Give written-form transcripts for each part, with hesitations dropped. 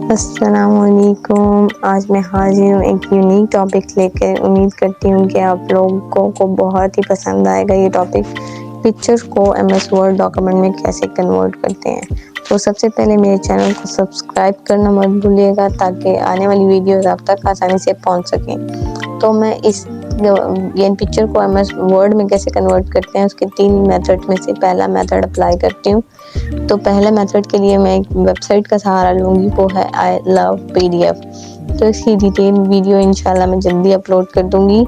अस्सलामुअलैकुम। आज मैं हाजिर हूँ एक यूनिक टॉपिक लेकर। उम्मीद करती हूँ कि आप लोगों को बहुत ही पसंद आएगा ये टॉपिक। पिक्चर को एमएस वर्ड डॉक्यूमेंट में कैसे कन्वर्ट करते हैं। तो सबसे पहले मेरे चैनल को सब्सक्राइब करना मत भूलिएगा ताकि आने वाली वीडियोस आप तक आसानी से पहुँच सकें। तो मैं ये पिक्चर को एमएस वर्ड में कैसे कन्वर्ट करते हैं उसके 3 मेथड में से पहला मेथड अप्लाई करती हूँ। तो पहले मेथड के लिए मैं एक वेबसाइट का सहारा लूँगी, वो है आई लव पीडीएफ। तो इसकी डिटेल वीडियो इंशाल्लाह मैं जल्दी अपलोड कर दूँगी।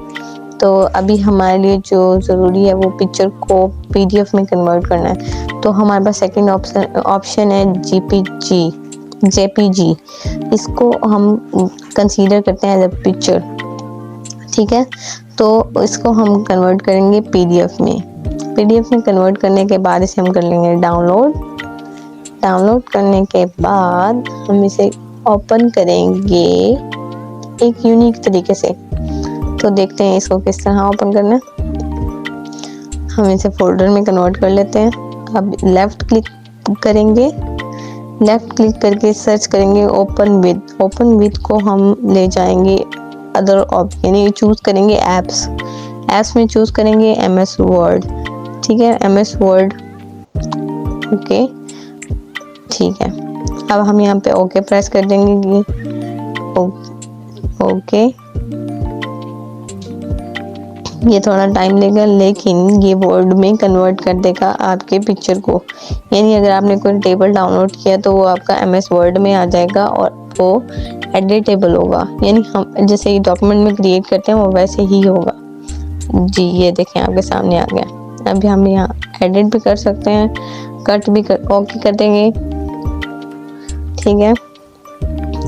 तो अभी हमारे लिए जो ज़रूरी है वो पिक्चर को पीडीएफ में कन्वर्ट करना है। तो हमारे पास सेकंड ऑप्शन है जेपीजी। इसको हम कंसीडर करते हैं एज अ पिक्चर, ठीक है। तो इसको हम कन्वर्ट करेंगे पीडीएफ में। पीडीएफ में कन्वर्ट करने के बाद इसे हम कर लेंगे डाउनलोड करने के बाद हम इसे ओपन करेंगे एक यूनिक तरीके से। तो देखते हैं इसको किस तरह ओपन करना है। हम इसे फोल्डर में कन्वर्ट कर लेते हैं। अब लेफ्ट क्लिक करके सर्च करेंगे ओपन विद को हम ले जाएंगे अदर यानी चूज करेंगे एप्स में चूज करेंगे एमएस वर्ड, ठीक है। एमएस वर्ड ओके, ठीक है। अब हम यहाँ पे ओके प्रेस कर देंगे ओके। ये थोड़ा टाइम लेगा लेकिन ये वर्ड में कन्वर्ट कर देगा आपके पिक्चर को। यानी अगर आपने कोई टेबल डाउनलोड किया तो वो आपका एमएस वर्ड में आ जाएगा और वो एडिटेबल होगा। यानी हम जैसे डॉक्यूमेंट में क्रिएट करते हैं वो वैसे ही होगा जी। ये देखें आपके सामने आ गया। अभी हम यहाँ एडिट भी कर सकते हैं, कट भी ओके कर देंगे, ठीक है।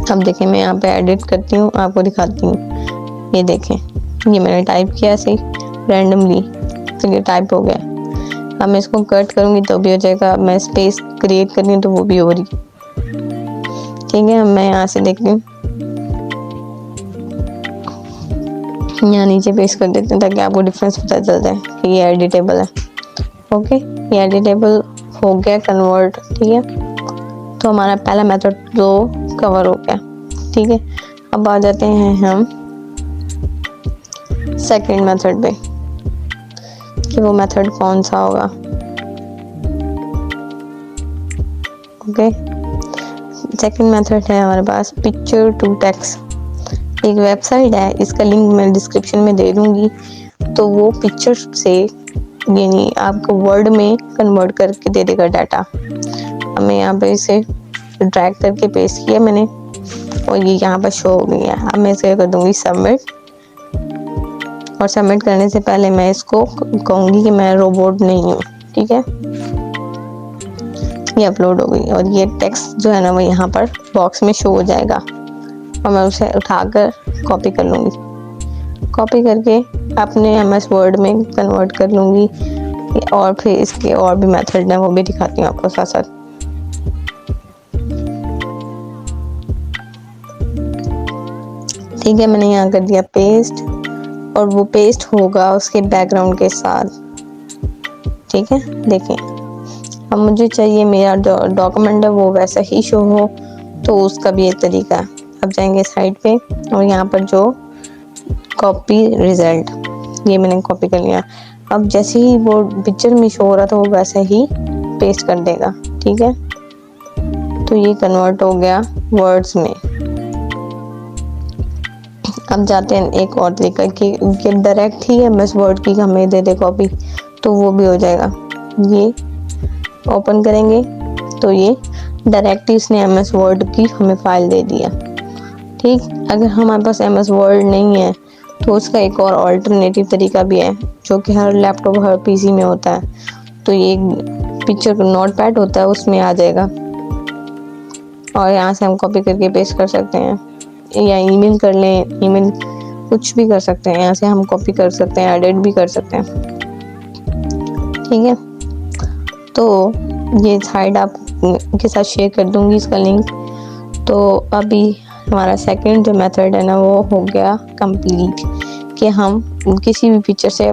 अब देखें मैं यहाँ पे एडिट करती हूँ, आपको दिखाती हूँ। ये देखें ये मैंने टाइप किया ऐसे रैंडमली, तो ये टाइप हो गया। अब मैं इसको कट करूँगी तो भी हो जाएगा। मैं स्पेस क्रिएट कर रही हूँ तो वो भी हो रही, ठीक है। मैं यहाँ से देखती हूँ, यहाँ नीचे पेस्ट कर देते हैं ताकि आपको डिफरेंस पता चल जाए कि ये एडिटेबल है। ओके, ये एडिटेबल हो गया कन्वर्ट, ठीक है। तो हमारा पहला मेथड जो कवर हो गया, ठीक है। अब आ जाते हैं हम सेकंड मेथड पे कि वो मेथड कौन सा होगा। ओके, सेकंड मेथड है हमारे पास पिक्चर टू टेक्स्ट। एक वेबसाइट है, इसका लिंक मैं डिस्क्रिप्शन में दे दूंगी। तो वो पिक्चर से यानी आपको वर्ड में कन्वर्ट करके दे देगा डाटा। हमें यहाँ पे इसे ड्रैग करके पेस्ट किया मैंने और ये यहाँ पर शो हो गई है। अब मैं इसे कर दूंगी सबमिट। और सबमिट करने से पहले मैं इसको कहूँगी कि मैं रोबोट नहीं हूँ, ठीक है। ये अपलोड हो गई और ये टेक्स्ट जो है ना वो यहाँ पर बॉक्स में शो हो जाएगा और मैं उसे उठाकर कॉपी कर लूँगी। कॉपी करके अपने एमएस वर्ड में कन्वर्ट कर लूँगी और फिर इसके और भी मेथड हैं वो भी दिखाती हूँ आपको साथ साथ। ठीक है, मैंने यहाँ कर दिया पेस्ट और वो पेस्ट होगा उसके बैकग्राउंड के साथ, ठीक है। देखें अब मुझे चाहिए मेरा जो डॉक्यूमेंट है वो वैसा ही शो हो, तो उसका भी एक तरीका है। अब जाएंगे साइड पे और यहाँ पर जो कॉपी रिजल्ट, ये मैंने कॉपी कर लिया। अब जैसे ही वो पिक्चर में शो हो रहा था वो वैसे ही पेस्ट कर देगा, ठीक है। तो ये कन्वर्ट हो गया वर्ड्स में। अब जाते हैं एक और तरीका कि डायरेक्ट ही एमएस वर्ड की हमें दे दे कॉपी, तो वो भी हो जाएगा। ये ओपन करेंगे तो ये डायरेक्ट ही इसने एमएस वर्ड की हमें फाइल दे दिया, ठीक। अगर हमारे पास एमएस वर्ड नहीं है तो उसका एक और अल्टरनेटिव तरीका भी है जो कि हर लैपटॉप हर पीसी में होता है। तो ये पिक्चर का नोटपैड होता है उसमें आ जाएगा और यहाँ से हम कॉपी करके पेस्ट कर सकते हैं या ईमेल कर लें, ईमेल कुछ भी कर सकते हैं। यहाँ से हम कॉपी कर सकते हैं, एडिट भी कर सकते हैं, ठीक है। तो ये साइड आप के साथ शेयर कर दूंगी इसका लिंक। तो अभी हमारा सेकंड जो मेथड है ना वो हो गया कंप्लीट कि हम किसी भी पिक्चर से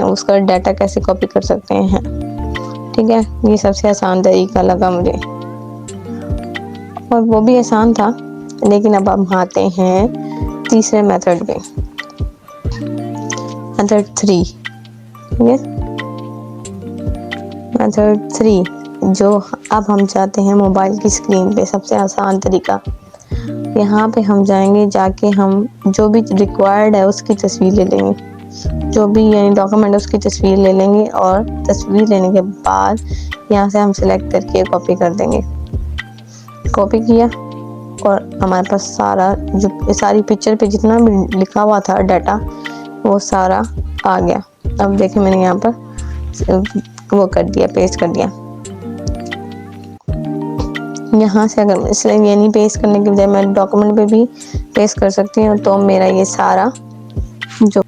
उसका डाटा कैसे कॉपी कर सकते हैं, ठीक है। ये सबसे आसान तरीका लगा मुझे। और वो भी आसान था। लेकिन अब हम आते हैं तीसरे मेथड पे, मेथड 3, ठीक है। मेथड 3 जो अब हम जाते हैं मोबाइल की स्क्रीन पे, सबसे आसान तरीका। यहाँ पे हम जाएंगे, जाके हम जो भी रिक्वायर्ड है उसकी तस्वीर ले लेंगे, जो भी यानी डॉक्यूमेंट उसकी तस्वीर ले लेंगे, और तस्वीर लेने के बाद यहाँ से हम सिलेक्ट करके कॉपी कर देंगे। कॉपी किया और हमारे पास सारा जो सारी पिक्चर पे जितना भी लिखा हुआ था डाटा वो सारा आ गया। अब देखें मैंने यहाँ पर वो कर दिया, पेस्ट कर दिया। यहाँ से अगर इसलिए यानी पेस्ट करने के बजाय मैं डॉक्यूमेंट पे भी पेस्ट कर सकती हूँ, तो मेरा ये सारा जो